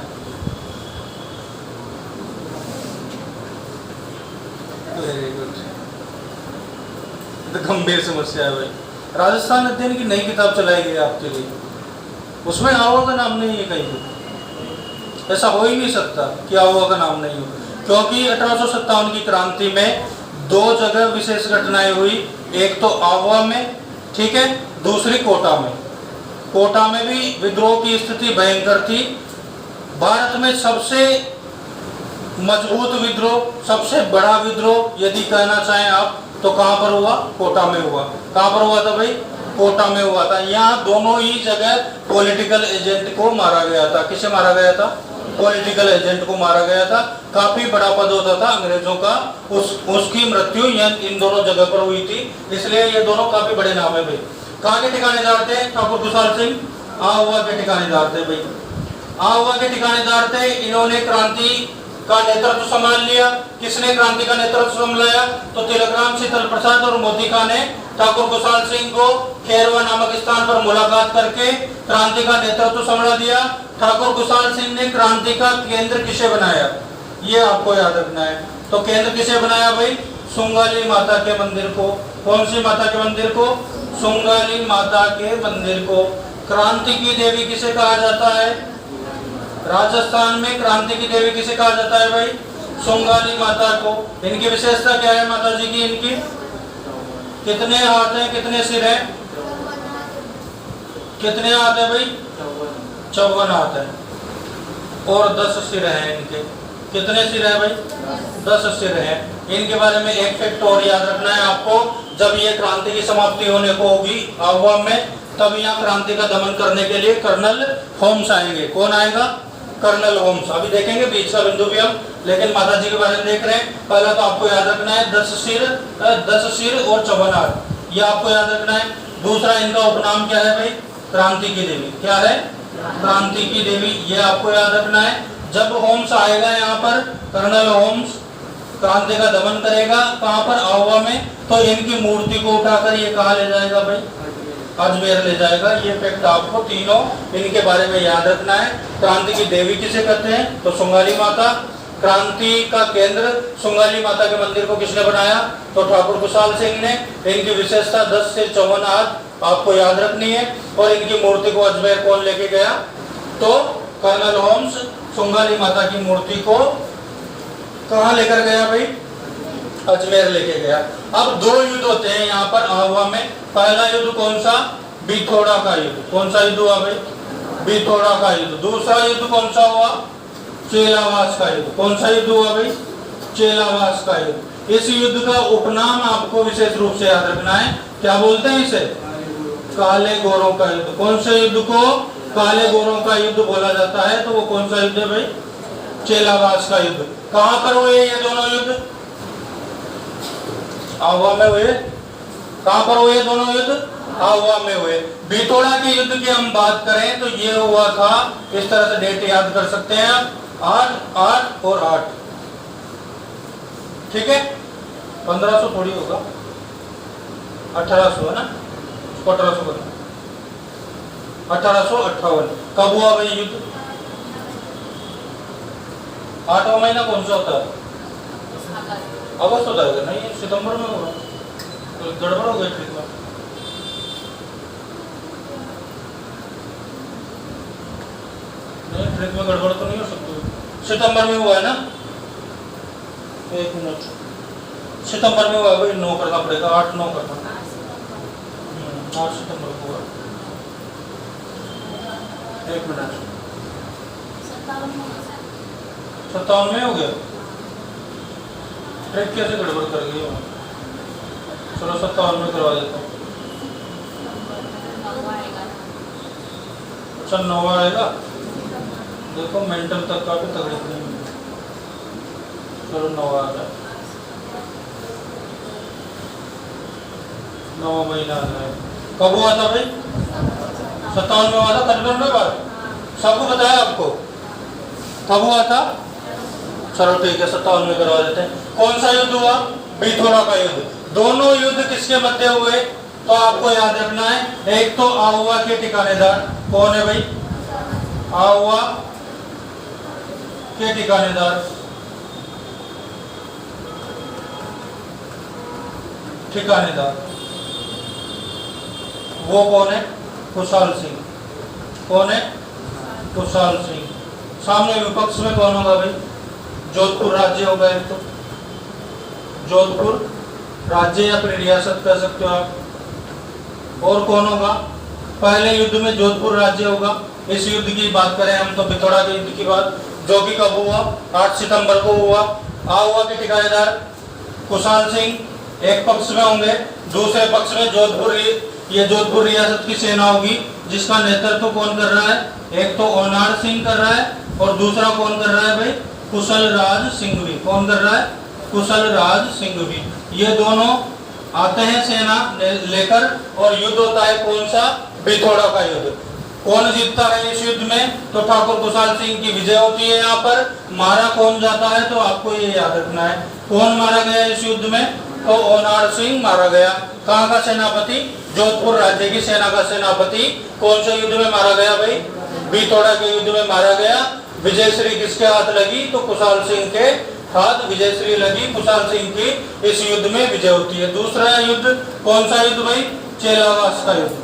वेरी गुड, तो गंभीर समस्या है भाई। राजस्थान अध्ययन की नई किताब चलाई गई आपके लिए, उसमें आवा का नाम नहीं है कहीं भी। ऐसा हो ही नहीं सकता कि आवा का नाम नहीं हो, क्योंकि 1857 की क्रांति में दो जगह विशेष घटनाएं हुई। एक तो आवा में, ठीक है, दूसरी कोटा में। कोटा में भी विद्रोह की स्थिति भयंकर थी। भारत में सबसे मजबूत विद्रोह, सबसे बड़ा विद्रोह यदि कहना चाहें आप तो कहां पर हुआ? कोटा में हुआ। कहां पर हुआ था भाई? कोटा में हुआ था। यहाँ दोनों ही जगह पॉलिटिकल एजेंट को मारा गया था। किसे मारा गया था? पॉलिटिकल एजेंट को मारा गया था। काफी बड़ा पद होता था अंग्रेजों का, उसकी मृत्यु इन दोनों जगह पर हुई थी। इसलिए ये दोनों काफी बड़े नाम है भाई। कहाँ के ठिकानेदार थे ठाकुर कुशाल सिंह? आहुआ के ठिकानेदार थे भाई। आहुआ के ठिकानेदार थे। इन्होंने क्रांति का नेतृत्व संभाल लिया। किसने क्रांति का नेतृत्व संभाला? तो तिलकराम, शीतल प्रसाद और मोतिका ने ठाकुर कुशाल सिंह को खेरवा नामक स्थान पर मुलाकात करके क्रांति का नेतृत्व संभाल दिया। ठाकुर कुशाल सिंह ने क्रांति का केंद्र किसे बनाया? ये आपको याद रखना है। तो केंद्र किसे बनाया भाई? सुंगाली माता के मंदिर को। कौन सी माता के मंदिर को? सुंगाली माता के मंदिर को। क्रांति की देवी किसे कहा जाता है? राजस्थान में क्रांति की देवी किसे कहा जाता है भाई? सुंगाली माता को। इनकी विशेषता क्या है माता जी की? इनकी कितने हाथ हैं, कितने सिर हैं? कितने हाथ है भाई? 54 हाथ है और 10 सिर हैं इनके। कितने सिर है भाई? 10 सिर हैं। इनके बारे में एक फैक्ट और याद रखना है आपको। जब ये क्रांति की समाप्ति होने को होगी आवाम में, तब यहाँ क्रांति का दमन करने के लिए कर्नल होम्स आएंगे। कौन आएगा? Colonel Holmes. अभी देखेंगे बीच का बिंदु भी हम, लेकिन माता जी के बारे में देख रहे हैं। पहला तो आपको याद रखना है 10 सिर और 54 हाथ, ये आपको याद रखना है। दूसरा इनका उपनाम क्या है भाई? क्रांति की देवी। क्या है? क्रांति की देवी, ये आपको याद रखना है। जब होम्स आएगा यहाँ पर, कर्नल होम्स क्रांति का दमन करेगा, कहाँ पर? आहुआ में। तो इनकी मूर्ति को उठाकर ये कहाँ ले जाएगा भाई? अजमेर ले जाएगा। ये फैक्ट आपको तीनों इनके बारे में याद रखना है। क्रांति की देवी किसे कहते हैं? तो सुंगाली माता। क्रांति का केंद्र सुंगाली माता के मंदिर को किसने बनाया? तो ठाकुर कुशाल सिंह ने। इनकी विशेषता 10 से 54 हाथ आपको याद रखनी है। और इनकी मूर्ति को अजमेर कौन लेके गया? तो कर्नल होम्स सुंगाली माता की मूर्ति को कहाँ लेकर गया भाई? अजमेर लेके गया। अब 2 युद्ध होते हैं यहाँ पर आहुआ में। पहला युद्ध कौन सा? बिथोड़ा का युद्ध। कौन सा युद्ध हुआ भाई? बिथोड़ा का युद्ध। दूसरा युद्ध कौन सा हुआ? चेलावास का युद्ध। कौन सा युद्ध हुआ भाई? चेलावास का युद्ध। इस युद्ध का उपनाम आपको विशेष रूप से याद रखना है, क्या बोलते हैं इसे? काले गोरों का युद्ध। कौन से युद्ध को काले गोरों का युद्ध बोला जाता है? तो वो कौन सा युद्ध है भाई? चेलावास का युद्ध। कहां पर हुए ये दोनों युद्ध? आहुआ में हुए। कहां पर हुए दोनों युद्ध? आहुआ में हुए। बिथोड़ा के युद्ध की हम बात करें तो ये हुआ था, इस तरह से डेट याद कर सकते हैं आप, 8, 8 और 8, ठीक है। 1500 थोड़ी होगा, 1800 है ना, 1800 करना, 1858। कब हुआ भाई युद्ध? 8वां महीना कौन सा होता है? अगस्त होता है नहीं, सितंबर में होगा, तो गड़बड़ हो गई ट्रिक में। नहीं, ट्रिक में गड़बड़ तो नहीं हो सकती। सितंबर में हुआ है ना, एक मिनट, सितंबर में हुआ भाई, 9 करना पड़ेगा, 8-9 करना, 8 सितंबर को हुआ। एक मिनट, 57 में हो गया। ट्रिक कैसे गड़बड़ कर गई? चलो 57 में करवा देता हूँ। अच्छा 9 आएगा, देखो मेंटल तक का भी तगड़ी नहीं। चलो 9 आ जाए, 9 महीना आ जाए। कब हुआ था भाई? 57 में हुआ था। कन्फर्म में बात सबको बताया आपको कब हुआ था? चलो ठीक है, 57 में करवा देते हैं। कौन सा युद्ध हुआ? बिथोड़ा का युद्ध। दोनों युद्ध किसके मध्य हुए? तो आपको याद रखना है, एक तो आहुआ के ठिकानेदार, कौन है भाई? आहुआ के ठिकानेदार, ठिकानेदार वो कौन है? खुशहाल सिंह। कौन है? खुशहाल सिंह। सामने विपक्ष में कौन होगा भाई? जोधपुर राज्य होगा एक तो, जोधपुर राज्य या फिर रियासत कह सकते हो आप। और कौन होगा? पहले युद्ध में जोधपुर राज्य होगा। इस युद्ध की बात करें हम तो बिथोड़ा के युद्ध की बात, जो कि कब हुआ? 8 सितंबर को हुआ। आहुआ के ठिकानेदार खुशहाल सिंह एक पक्ष में होंगे, दूसरे पक्ष में जोधपुर, ये जोधपुर रियासत की सेना होगी, जिसका नेतृत्व कौन कर रहा है? एक तो ओनार सिंह कर रहा है और दूसरा कौन कर रहा है भाई? कुशल राज सिंघवी। कौन कर रहा है? कुशल राज सिंघवी। ये दोनों आते हैं सेना लेकर और युद्ध होता है कौन सा? बिथोड़ा का युद्ध। कौन जीतता है इस युद्ध में? तो ठाकुर खुशहाल सिंह की विजय होती है। यहाँ पर मारा कौन जाता है? तो आपको ये याद रखना है, कौन मारा गया इस युद्ध में? तो ओनार सिंह मारा गया। कहाँ का सेनापति? जोधपुर राज्य की सेना का सेनापति। कौन से युद्ध में मारा गया भाई? बिथोड़ा के युद्ध में मारा गया। विजयश्री किसके हाथ लगी? तो खुशहाल सिंह के हाथ विजयश्री लगी। खुशहाल सिंह की इस युद्ध में विजय होती है। दूसरा युद्ध कौन सा युद्ध भाई? चेलावास का युद्ध।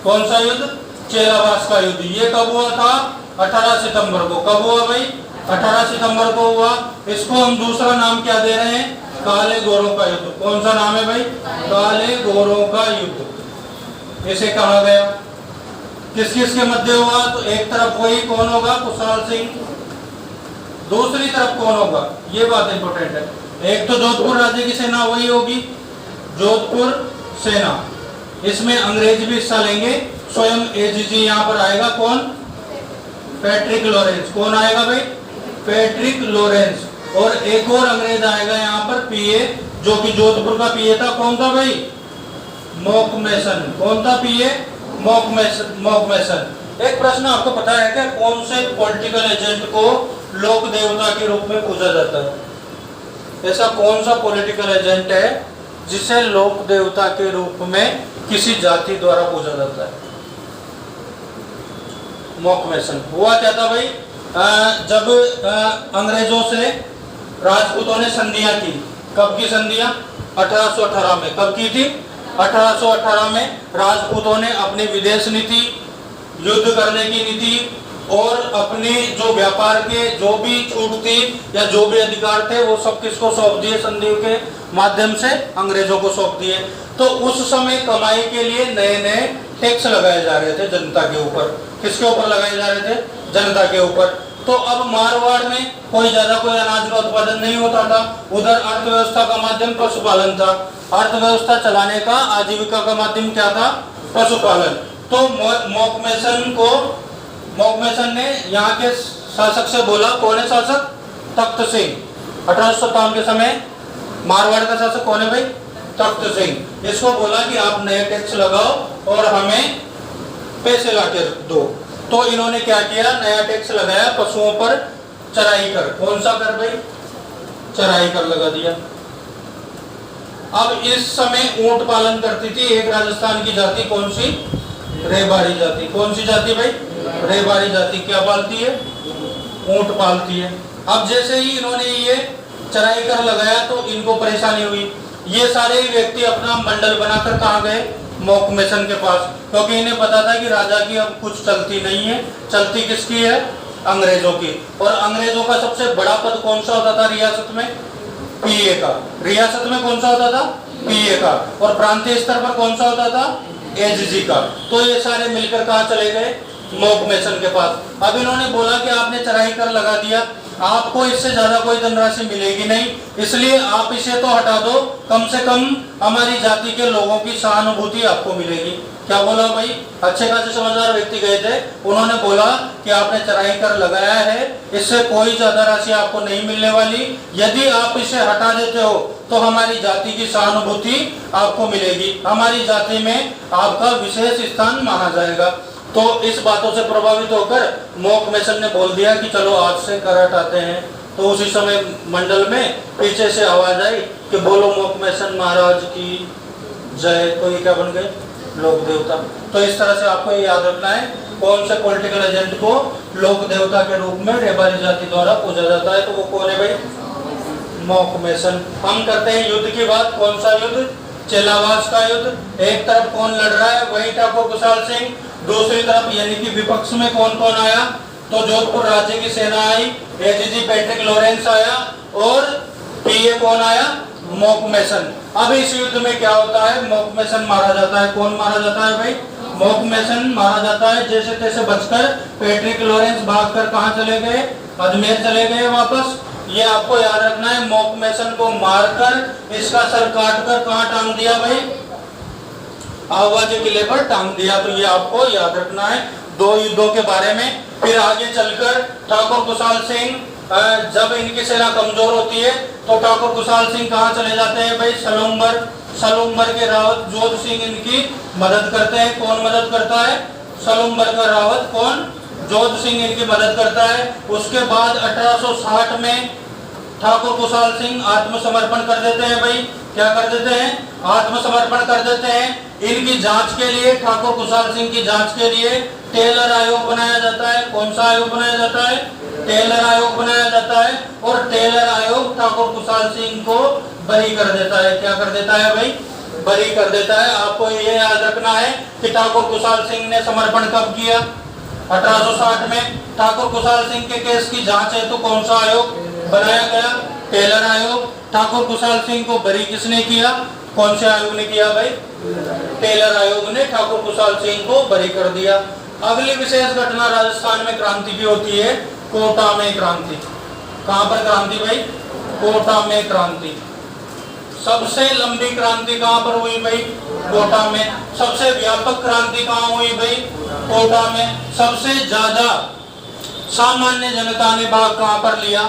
कौन सा युद्ध? चेलावास का युद्ध। ये कब हुआ था? 18 सितंबर को। कब हुआ भाई? 18 सितंबर को हुआ। इसको हम दूसरा नाम क्या दे रहे हैं? काले गोरों का युद्ध। कौन सा नाम है भाई? काले गोरों का युद्ध इसे कहा गया। किस किस के मध्य हुआ? तो एक तरफ वही कौन होगा? खुशहाल सिंह। दूसरी तरफ कौन होगा? ये बात इंपॉर्टेंट है। एक तो जोधपुर राज्य की सेना वही होगी, जोधपुर सेना। इसमें अंग्रेज भी हिस्सा लेंगे। स्वयं एजीजी यहाँ पर आएगा। कौन? Patrick Lawrence. कौन आएगा भाई? Patrick Lawrence. और एक और अंग्रेज आएगा यहाँ पर, पीए, जो कि जोधपुर का पीए था। कौन था भाई? मॉकमेसन। कौन था पीए? मॉकमेसन। एक प्रश्न आपको पता है क्या, कौन से पॉलिटिकल एजेंट को लोक देवता के रूप में पूजा जाता है? ऐसा कौन सा पॉलिटिकल एजेंट है जिसे लोक देवता के रूप में किसी जाति द्वारा पूजा जाता है? मॉकमेसन। हुआ क्या था भाई? जब अंग्रेजों से राजपूतों ने संधियां की। कब की संधियां? 1818 में। कब की थी? 1818 में। राजपूतों ने अपनी विदेश नीति, युद्ध करने की नीति और अपनी जो व्यापार के जो भी छूट थी या जो भी अधिकार थे वो सब किसको सौंप दिए? संधियों के माध्यम से अंग्रेजों को सौंप दिए। तो उस समय कमाई के लिए नए नए टैक्स लगाए जा रहे थे जनता के ऊपर। किसके ऊपर लगाए जा रहे थे? जनता के ऊपर। तो अब मारवाड़ में कोई ज्यादा कोई अनाज का उत्पादन नहीं होता था, उधर अर्थव्यवस्था का माध्यम पशुपालन था। अर्थव्यवस्था चलाने का आजीविका का माध्यम क्या था? पशुपालन। तो मोकमेसन ने यहाँ के शासक से बोला, कौन है शासक? तख्त सिंह। 1857 के समय मारवाड़ का शासक कौन है भाई? तख्त सिंह। इसको बोला कि आप नए टैक्स लगाओ और हमें पैसे लाके दो। तो इन्होंने क्या किया? नया टैक्स लगाया पशुओं पर, चराई कर। कौन सा कर भाई? चराई कर लगा दिया। अब इस समय ऊंट पालन करती थी एक राजस्थान की जाति, कौन सी? रेबारी जाति। कौन सी जाति भाई? रेबारी जाति। क्या पालती है? ऊंट पालती है। अब जैसे ही इन्होंने ये चराई कर लगाया तो इनको परेशानी हुई। ये सारे व्यक्ति अपना मंडल बनाकर कहाँ गए? मोकमेसन के पास, क्योंकि इन्हें पता था कि राजा की अब कुछ चलती नहीं है। चलती किसकी है? अंग्रेजों की। और अंग्रेजों का सबसे बड़ा पद कौन सा होता था रियासत में? पीए का। रियासत में कौन सा होता था? पीए का। और प्रांतीय स्तर पर कौन सा होता था? एजीजी का। तो ये सारे मिलकर कहाँ चले गए? मोकमेसन के पास। अब इन्होंने बोला कि आपने चराई कर लगा दिया, आपको इससे ज्यादा कोई धनराशि मिलेगी नहीं, इसलिए आप इसे तो हटा दो, कम से कम हमारी जाति के लोगों की सहानुभूति आपको मिलेगी। क्या बोला भाई? अच्छे खासे समझदार व्यक्ति गए थे, उन्होंने बोला कि आपने चराई कर लगाया है, इससे कोई ज्यादा राशि आपको नहीं मिलने वाली, यदि आप इसे हटा देते हो तो हमारी जाति की सहानुभूति आपको मिलेगी, हमारी जाति में आपका विशेष स्थान माना जाएगा। तो इस बातों से प्रभावित होकर मोकमेसन ने बोल दिया कि चलो आज से कर हटाते हैं। तो उसी समय मंडल में पीछे से आवाज आई कि बोलो मोकमेसन महाराज की जय। तो ये क्या बन गए? लोक देवता। तो इस तरह से आपको ये याद रखना है, कौन से पॉलिटिकल एजेंट को लोक देवता के रूप में रेबारी जाति द्वारा पूजा जाता है। तो वो कौन है भाई? मोकमेसन। हम करते हैं युद्ध की बात। कौन सा युद्ध? चेलावास का युद्ध। एक तरफ कौन लड़ रहा है? वही ठाकुर कुशाल सिंह। दूसरी तरफ यानी कि विपक्ष में कौन कौन आया? तो जोधपुर राज्य की सेना आई, एजीजी पैट्रिक लॉरेंस आया, और पीए कौन आया? मोकमेसन। अब इस युद्ध में क्या होता है? मोकमेसन मारा जाता है। कौन मारा जाता है भाई? मोकमेसन मारा जाता है। जैसे तैसे बचकर पैट्रिक लॉरेंस भागकर कहाँ चले गए? अजमेर चले गए वापस। ये आपको याद रखना है, मोकमेसन को मारकर इसका सर काटकर कहाँ टांग दिया भाई? आवा के किले पर टांग दिया। तो ये आपको याद रखना है दो युद्धों के बारे में। फिर आगे चलकर ठाकुर कुशाल सिंह, जब इनकी सेना कमजोर होती है तो ठाकुर कुशाल सिंह कहाँ चले जाते हैं भाई? सलूम्बर के रावत जोध सिंह इनकी मदद करते हैं। कौन मदद करता है? सलूम्बर का रावत कौन? जोध सिंह इनकी मदद करता है। उसके बाद 1860 में ठाकुर कुशाल सिंह आत्मसमर्पण कर देते हैं भाई। क्या कर देते हैं? आत्मसमर्पण कर देते हैं। इनकी जांच के लिए, ठाकुर कुशाल सिंह की जांच के लिए टेलर आयोग बनाया जाता है। कौन सा आयोग बनाया जाता है? टेलर आयोग बनाया जाता है। और टेलर आयोग ठाकुर कुशाल सिंह को बरी कर देता है। क्या कर देता है भाई? बरी कर देता है। आपको ये याद रखना है कि ठाकुर कुशाल सिंह ने समर्पण कब किया? 1860 में। ठाकुर कुशाल सिंह के केस की जांच है तो कौन सा आयोग बनाया गया? टेलर आयोग। ठाकुर कुशाल सिंह को बरी किसने किया? कौन से आयोग ने किया भाई? टेलर आयोग ने ठाकुर कुशाल सिंह को बरी कर दिया। अगली विशेष घटना राजस्थान में क्रांति की होती है, कोटा में क्रांति। कहां पर क्रांति भाई? कोटा में क्रांति। सबसे लंबी क्रांति कहां पर हुई भाई? कोटा में। सबसे व्यापक क्रांति कहां हुई भाई? कोटा में। सबसे ज्यादा सामान्य जनता ने भाग कहां पर लिया?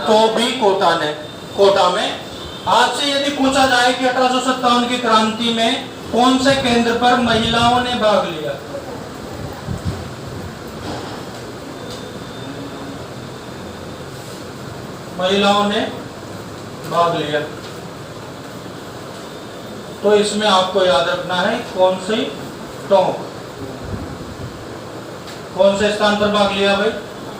तो भी कोटा में। आपसे यदि पूछा जाए कि 1857 की क्रांति में कौन से केंद्र पर महिलाओं ने भाग लिया? महिलाओं ने भाग लिया। तो इसमें आपको याद रखना है कौन सी? टोंक। कौन से स्थान पर भाग लिया भाई?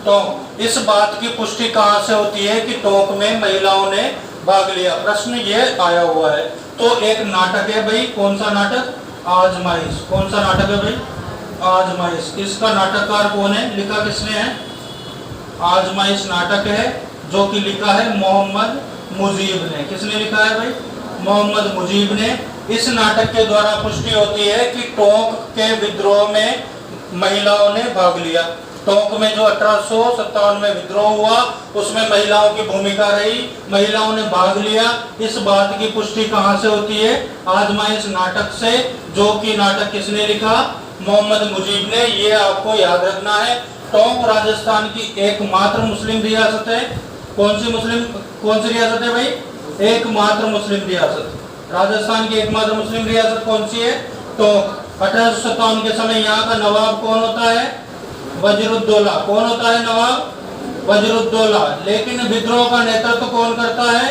टोंक। इस बात की पुष्टि कहां से होती है कि टोंक में महिलाओं ने भाग लिया? प्रश्न ये आया हुआ है। तो एक नाटक है भाई। कौन सा नाटक? आजमाइश। कौन सा नाटक है भाई? आजमाइश। इसका नाटककार कौन है? लिखा किसने है? आजमाइश नाटक है जो कि लिखा है मोहम्मद मुजीब ने। किसने लिखा है भाई? मोहम्मद मुजीब ने। इस नाटक के द्वारा पुष्टि होती है कि टोंक के विद्रोह में महिलाओं ने भाग लिया। टोंक में जो 1857 में विद्रोह हुआ उसमें महिलाओं की भूमिका रही, महिलाओं ने भाग लिया। इस बात की पुष्टि कहां से होती है? आजमाइश नाटक से, जो कि नाटक किसने लिखा? मोहम्मद मुजीब ने। ये आपको याद रखना है। टोंक राजस्थान की एकमात्र मुस्लिम रियासत है। कौन सी रियासत है भाई? एकमात्र मुस्लिम रियासत। राजस्थान की एकमात्र मुस्लिम रियासत कौन सी है? टोंक। 1857 के समय यहाँ का नवाब कौन होता है? वजीरुद्दौला। कौन होता है नवाब? वजीरुद्दौला। लेकिन विद्रोह का नेतृत्व कौन करता है?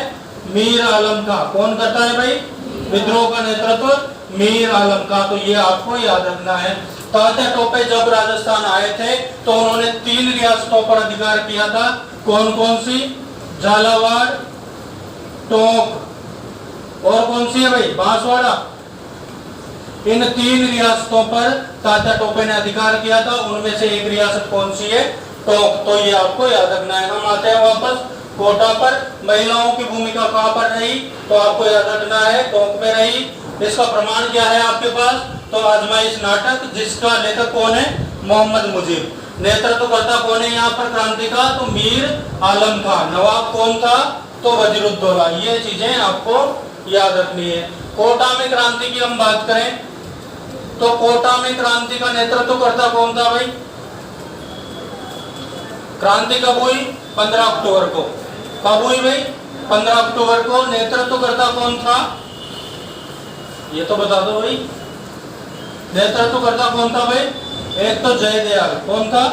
मीर आलम खां। कौन करता है भाई? विद्रोह का नेतृत्व मीर आलम खां। तो ये आपको याद रखना है। तात्या टोपे जब राजस्थान आए थे तो उन्होंने 3 रियासतों पर अधिकार किया था। कौन कौन सी? झालावाड़, टोंक और कौन सी है भाई? बांसवाड़ा। इन 3 रियासतों पर तात्या टोपे ने अधिकार किया था। उनमें से एक रियासत कौन सी है? टोंक। तो ये आपको याद रखना है। हम आते हैं वापस कोटा पर। महिलाओं की भूमिका कहां पर रही? तो आपको याद रखना है टोंक में रही। इसका प्रमाण क्या है आपके पास? तो आजमाइश नाटक, जिसका लेखक कौन है? मोहम्मद मुजीब। नेतृत्वकर्ता कौन है यहाँ पर क्रांति का? तो मीर आलम खां। नवाब कौन था? तो वजीरुद्दौला। ये चीजें आपको याद रखनी है। कोटा में क्रांति की हम बात करें तो कोटा में क्रांति का नेतृत्वकर्ता कौन था भाई? क्रांति कब हुई? 15 अक्टूबर को। कब हुई भाई? 15 अक्टूबर को। नेतृत्वकर्ता कौन था? ये तो बता दो भाई। नेतृत्वकर्ता कौन था भाई? एक तो जयदयाल। कौन था?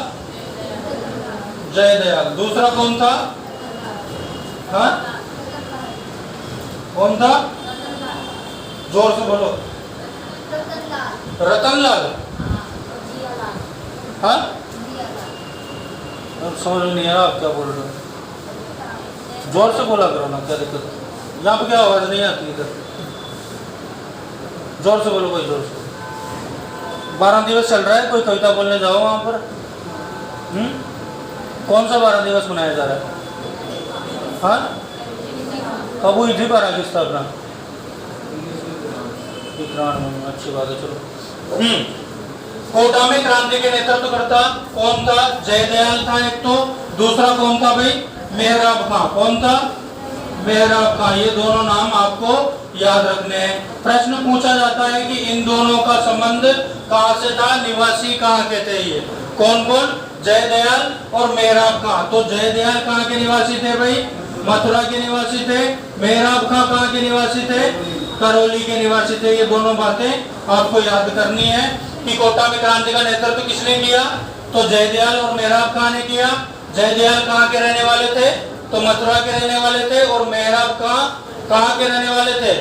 जयदयाल। दूसरा कौन था? हाँ, कौन था? जोर से बोलो। रतनलाल। हाँ, समझ नहीं आ रहा आप क्या बोल रहे हो। जोर से बोला करो ना, क्या दिक्कत? यहाँ पे क्या आवाज नहीं आती इधर? जोर से बोलो, कोई जोर से। 12 दिवस चल रहा है, कोई कविता बोलने जाओ वहां पर। कौन सा 12 दिवस मनाया जा रहा है? हाँ, कब हुई थी 12 की स्थापना? अच्छी बात है, चलो। कोटा में क्रांति के नेतृत्वकर्ता कौन था? जयदयाल था एक तो। दूसरा कौन था भाई? मेहराब खां। कौन था? मेहराब खां। ये दोनों नाम आपको याद रखने हैं। प्रश्न पूछा जाता है कि इन दोनों का संबंध कहां से था? निवासी कहां के थे ये? कौन कौन? जयदयाल और मेहराब खां। तो जयदयाल कहां के निवासी थे भाई? मथुरा के निवासी थे। मेहराब खां कहां के निवासी थे? करौली के निवासी थे। ये दोनों बातें आपको याद करनी है कि कोटा में क्रांति का नेतृत्व किसने किया? तो जयदयाल और मेहराब खां ने किया। जयदयाल कहां के रहने वाले थे? तो मथुरा के रहने वाले थे। और मेहराब खां कहां के रहने वाले थे?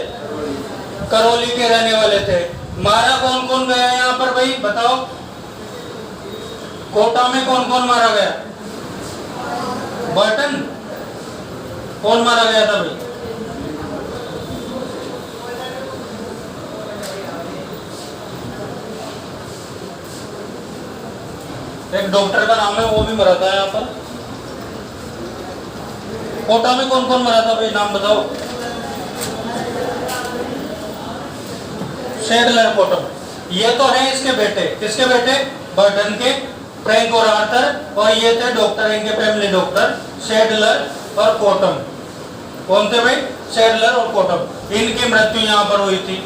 करौली के रहने वाले थे। मारा कौन कौन गया यहाँ पर भाई? बताओ। कोटा में कौन कौन मारा गया? बर्टन। कौन मारा गया था भाई? एक डॉक्टर का नाम है, वो भी मरा था यहाँ पर। कोटा में कौन कौन मरा था भाई? नाम बताओ। शेडलर कोटम। ये तो है इसके बेटे। किसके बेटे? बर्टन के, फ्रैंक और आर्थर। और ये थे डॉक्टर, इनके फैमिली डॉक्टर, शेडलर और कोटम। कौन थे भाई? शेडलर और कोटम। इनकी मृत्यु यहाँ पर हुई थी।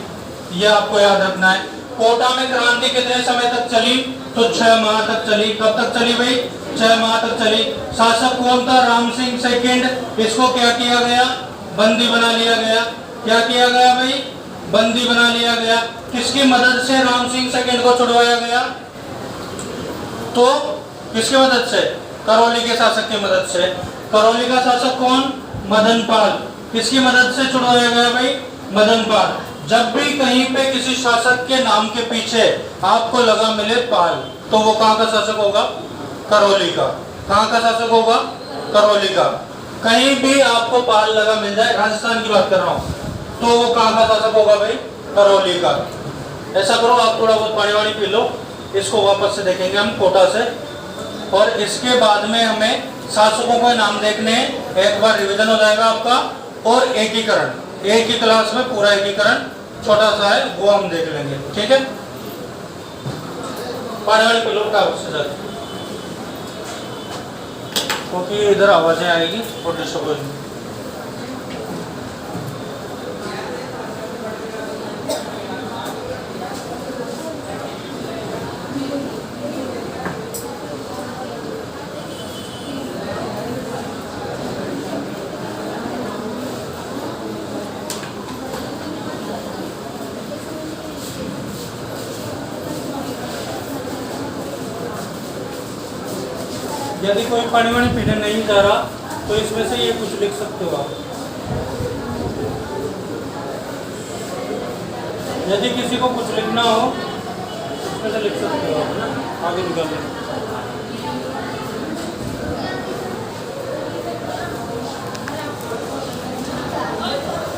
ये आपको याद रखना है। कोटा में क्रांति कितने समय तक चली? तो 6 माह तक चली। कब तक चली भाई? 6 माह तक चली। शासक कौन था? राम सिंह सेकंड। इसको क्या किया गया? बंदी बना लिया गया। क्या किया गया भाई? बंदी बना लिया गया। किसकी मदद से राम सिंह सेकंड को छुड़वाया गया? तो किसकी मदद से? करौली के शासक की मदद से। करौली का शासक कौन? मदनपाल। किसकी मदद से छुड़वाया गया भाई? मदनपाल। जब भी कहीं पे किसी शासक के नाम के पीछे आपको लगा मिले पाल, तो वो कहाँ का शासक होगा? करौली का। कहाँ का शासक होगा? करौली का। कहीं भी आपको पाल लगा मिल जाए, राजस्थान की बात कर रहा हूँ, तो वो कहाँ का शासक होगा भाई? करौली का। ऐसा करो, आप थोड़ा बहुत पानी वानी पी लो, इसको वापस से देखेंगे हम कोटा से। और इसके बाद में हमें शासकों के नाम देखने, एक बार रिवीजन हो जाएगा आपका। और एकीकरण, एक ही क्लास में पूरा एकीकरण छोटा सा है, वो हम देख लेंगे। ठीक है, पानी वाली पी लो से जाके। क्योंकि इधर आवाज़ें आएगी और डिस्टर्ब होगी। यदि कोई पानी वानी पीने नहीं जा रहा तो इसमें से ये कुछ लिख सकते हो आप। यदि किसी को कुछ लिखना हो इसमें से लिख सकते हो आप ना, आगे निकाल लें।